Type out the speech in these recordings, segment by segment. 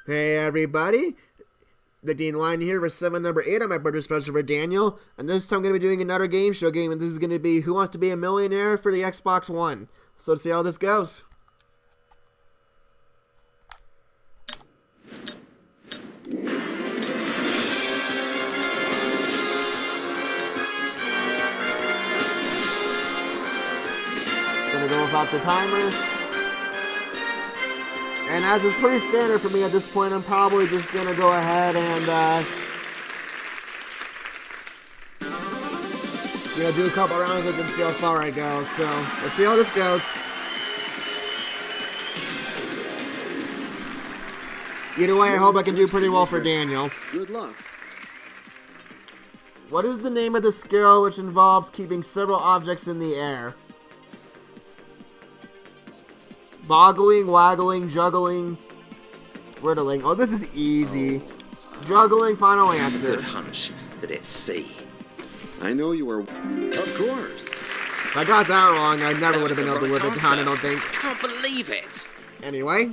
Hey everybody, the Dean Line here for segment number 8 on my birthday special for Daniel, and this time I'm going to be doing another game show game, and this is going to be Who Wants to Be a Millionaire for the Xbox One. So let's see how this goes. Gonna go without the timer. And as is pretty standard for me at this point, I'm probably just going to go ahead and do a couple rounds and see how far I go. So, let's see how this goes. Either way, I hope I can do pretty well for Daniel. Good luck. What is the name of the skill which involves keeping several objects in the air? Boggling, waggling, juggling, riddling. Oh, this is easy. Juggling, final answer. Good hunch that it's C. I know you are. Of course. If I got that wrong, I never would have been able to live it down, I don't think. I can't believe it. Anyway.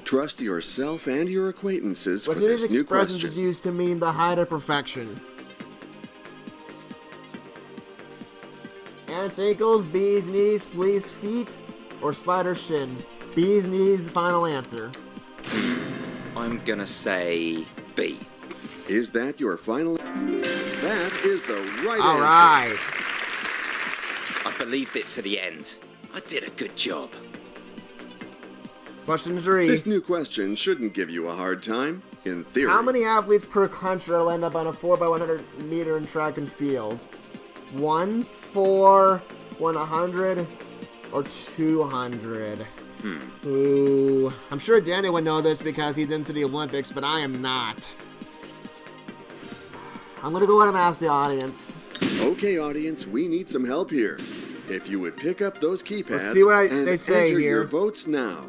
Trust yourself and your acquaintances Which for of this these new expressions question. is used to mean the height of perfection? Ants' ankles, bees' knees, fleas' feet, or spider's shins? Bees' knees, final answer. I'm gonna say B. Is that your final? That is the right All answer. right. I believed it to the end. I did a good job. Question 3. This new question shouldn't give you a hard time, in theory. How many athletes per country will end up on a 4x100 meter in track and field? 1, 4, 100, or 200? Ooh, I'm sure Daniel would know this because he's into the Olympics, but I am not. I'm gonna go ahead and ask the audience. Okay, audience, we need some help here. If you would pick up those keypads Let's see what and they say enter here. your votes now.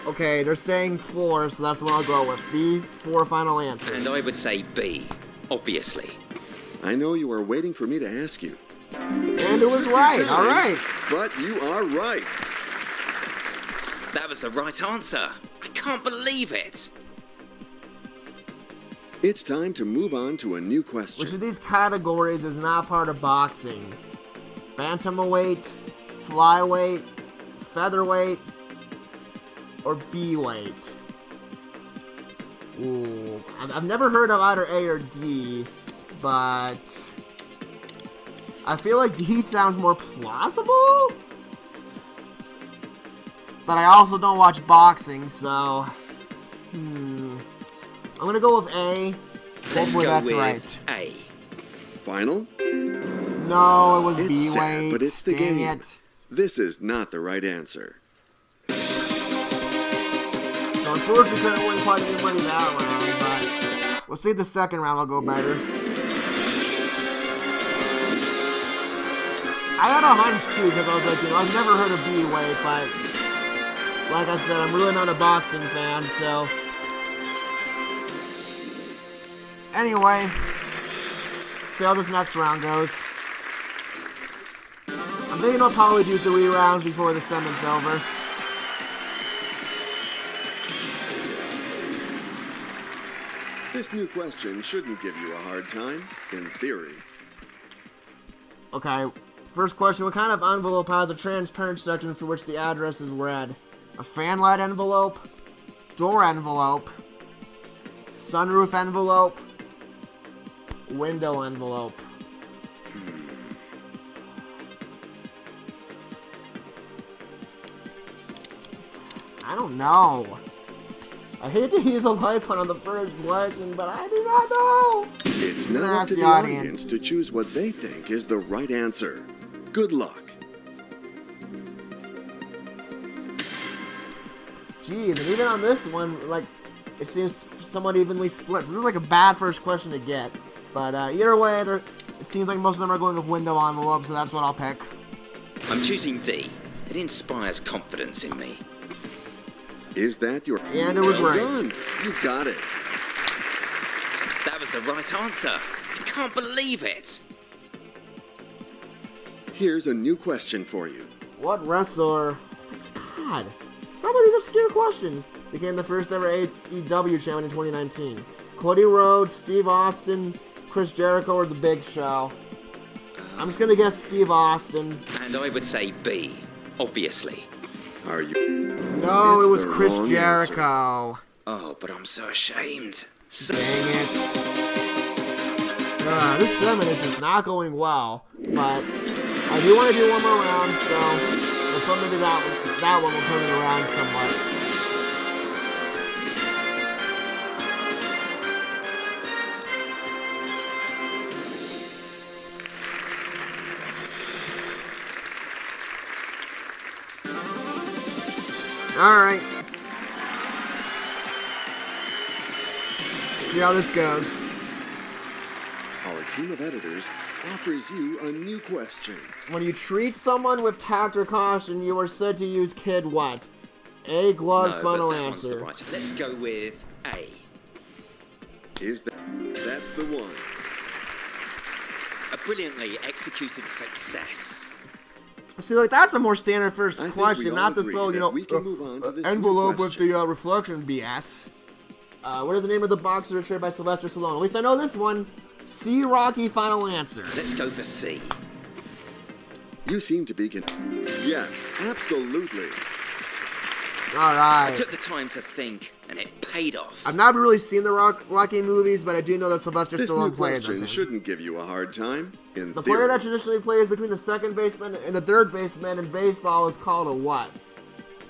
Okay, they're saying 4, so that's what I'll go with. B, 4, final answer. And I would say B, obviously. I know you are waiting for me to ask you. And it was right, all right. But you are right. That was the right answer. I can't believe it. It's time to move on to a new question. Which of these categories is not part of boxing? Bantamweight, flyweight, featherweight, or B-weight? Ooh, I've never heard of either A or D, but I feel like D sounds more plausible? But I also don't watch boxing, so I'm gonna go with A. Let's Hopefully go that's with right. A. Final? No, it was It's B-weight. sad, but it's the Dang game. it. This is not the right answer. So unfortunately, couldn't win quite any money that round, but we'll see if the second round will go better. I had a hunch too, because I was like, I've never heard of B-weight, but like I said, I'm really not a boxing fan, so. Anyway, see how this next round goes. I'm thinking I'll probably do 3 rounds before the segment's over. This new question shouldn't give you a hard time, in theory. Okay, first question. What kind of envelope has a transparent section for which the address is read? A fan-light envelope? Door envelope? Sunroof envelope? Window envelope? I don't know. I hate to use a lifeline on the first question, but I do not know. It's Gonna now up ask to the the audience. audience to choose what they think is the right answer. Good luck. Geez, and even on this one, like, it seems somewhat evenly split. So this is like a bad first question to get. But either way, it seems like most of them are going with window envelope, so that's what I'll pick. I'm choosing D. It inspires confidence in me. Is that your... And it was well right. done. You got it. That was the right answer. I can't believe it. Here's a new question for you. What wrestler... God. Some of these obscure questions. Became the first ever AEW champion in 2019. Cody Rhodes, Steve Austin, Chris Jericho, or The Big Show? I'm just gonna guess Steve Austin. And I would say B, obviously. Are you? No, it was the Chris wrong Jericho. answer. Oh, but I'm so ashamed. Dang it. This 7 is just not going well, but I do want to do one more round, so maybe that one will turn it around somewhat. Alright. See how this goes. Our team of editors offers you a new question. When you treat someone with tact or caution, you are said to use kid what? A, gloves, No, final but that one's the answer. right. Let's go with A. That's the one. A brilliantly executed success. See, like, that's a more standard first I think question, we all not this agree whole, that we can move on to this new envelope with question. the reflection BS. What is the name of the boxer portrayed by Sylvester Stallone? At least I know this one. C, Rocky, final answer. Let's go for C. You seem to be Yes, absolutely. All I right. took the time to think, and it paid off. I've not really seen the Rocky movies, but I do know that Sylvester This Stallone new plays question as him. shouldn't give you a hard time. In The theory. player that traditionally plays between the second baseman and the third baseman in baseball is called a what?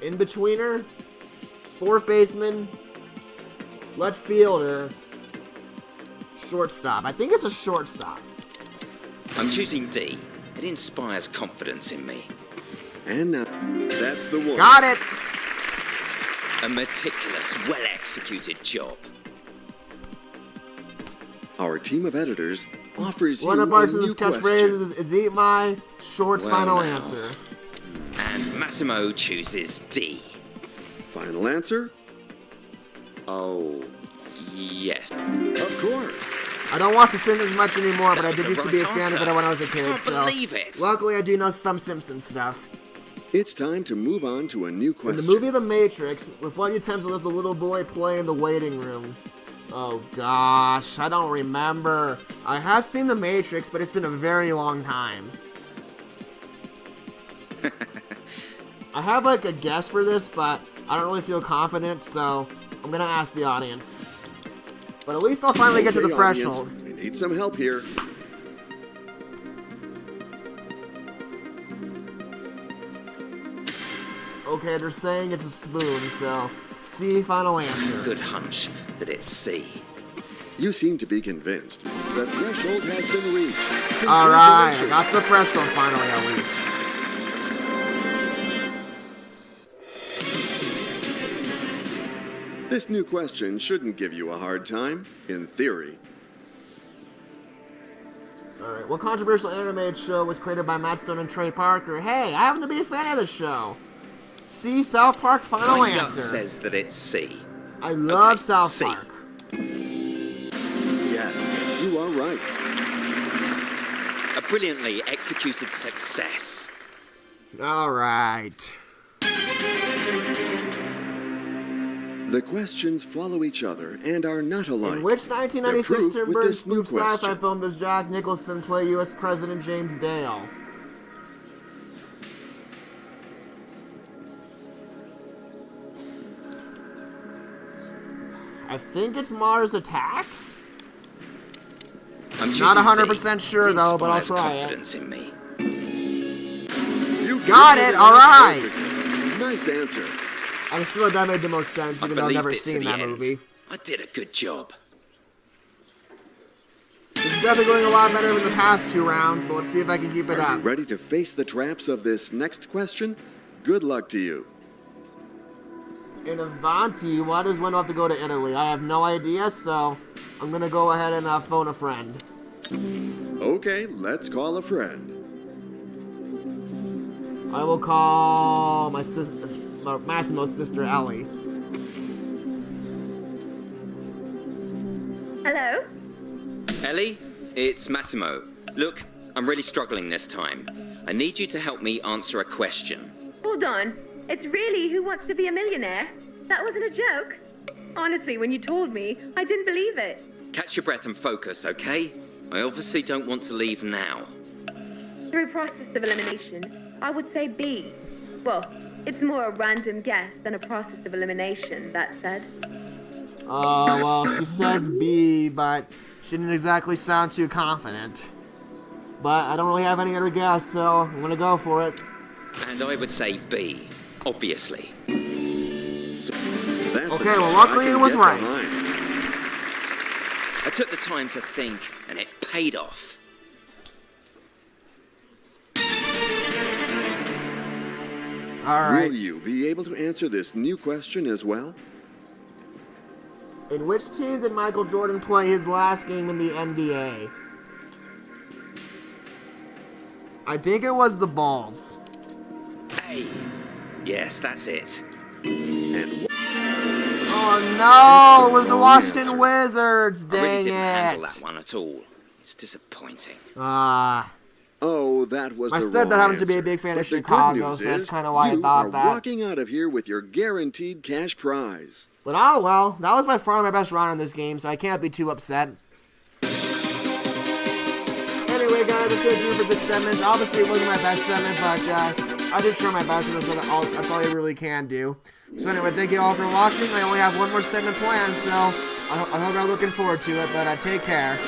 In-betweener? Fourth baseman? Left fielder? Shortstop. I think it's a shortstop. I'm choosing D. It inspires confidence in me. And now, that's the one. Got it! A meticulous, well-executed job. Our team of editors offers you One of a Bart's new catchphrases question. is eat my shorts Well, final now. answer. And Massimo chooses D. Final answer? Oh, yes. Of course. I don't watch The Simpsons much anymore, but That I was did the used to be a right fan of answer. it when I was a kid, Can't so believe it. luckily I do know some Simpsons stuff. It's time to move on to a new In question. the movie The Matrix, with what utensil does the little boy play in the waiting room? Oh gosh, I don't remember. I have seen The Matrix, but it's been a very long time. I have like a guess for this, but I don't really feel confident, so I'm gonna ask the audience. But at least I'll finally get to the Okay, threshold. audience, we need some help here. Okay, they're saying it's a spoon, so C, final answer. Good hunch that it's C. You seem to be convinced. The threshold has been reached. Alright, I Congratulations. got to the threshold finally at least. This new question shouldn't give you a hard time, in theory. Alright, what controversial animated show was created by Matt Stone and Trey Parker? Hey, I happen to be a fan of the show. C, South Park, final My gut answer. says that it's C. I love Okay, South C. Park. Yes, you are right. A brilliantly executed success. Alright. The questions follow each other and are not alike. In which They're 1996 proof Tim with Burton this new spoof sci-fi question. film does Jack Nicholson play U.S. President James Dale? I think it's Mars Attacks? I'm choosing Not 100% D. sure, It though, but I'll inspires try it. confidence in me. You Got figured it, out all right. perfectly. Nice answer. I feel like that made the most sense, I even though I've believed never it to seen the that end. movie. I did a good job. This is definitely going a lot better than the past 2 rounds, but let's see if I can keep it Are you up. ready to face the traps of this next question? Good luck to you. In Avanti, why does Wendell have to go to Italy? I have no idea, so I'm gonna go ahead and phone a friend. Okay, let's call a friend. I will call my sister, Massimo's sister, Ellie. Hello? Ellie, it's Massimo. Look, I'm really struggling this time. I need you to help me answer a question. Hold on. It's really Who Wants to Be a Millionaire? That wasn't a joke. Honestly, when you told me, I didn't believe it. Catch your breath and focus, okay? I obviously don't want to leave now. Through process of elimination, I would say B. Well, it's more a random guess than a process of elimination, that said. Well, she says B, but she didn't exactly sound too confident. But I don't really have any other guess, so I'm gonna go for it. And I would say B, obviously. That's Okay, well, luckily it was right. I took the time to think, and it paid off. Alright. Will you be able to answer this new question as well? In which team did Michael Jordan play his last game in the NBA? I think it was the Bulls. A. Yes, that's it. And Oh no, it was the Washington Wizards. I really Dang didn't handle it. that one at all. It's disappointing. oh, that was My the wrong stepdad happens to be a answer. big fan of But the good Chicago, news so that's is kind of why I you thought are that. walking out of here with your guaranteed cash prize. But oh well, that was by far my best round in this game, so I can't be too upset. Anyway, guys, that's gonna do it for this segment. Obviously, it wasn't my best segment, but I did try my best, and that's all I really can do. So anyway, thank you all for watching. I only have one more segment planned, so I hope you're looking forward to it, but take care.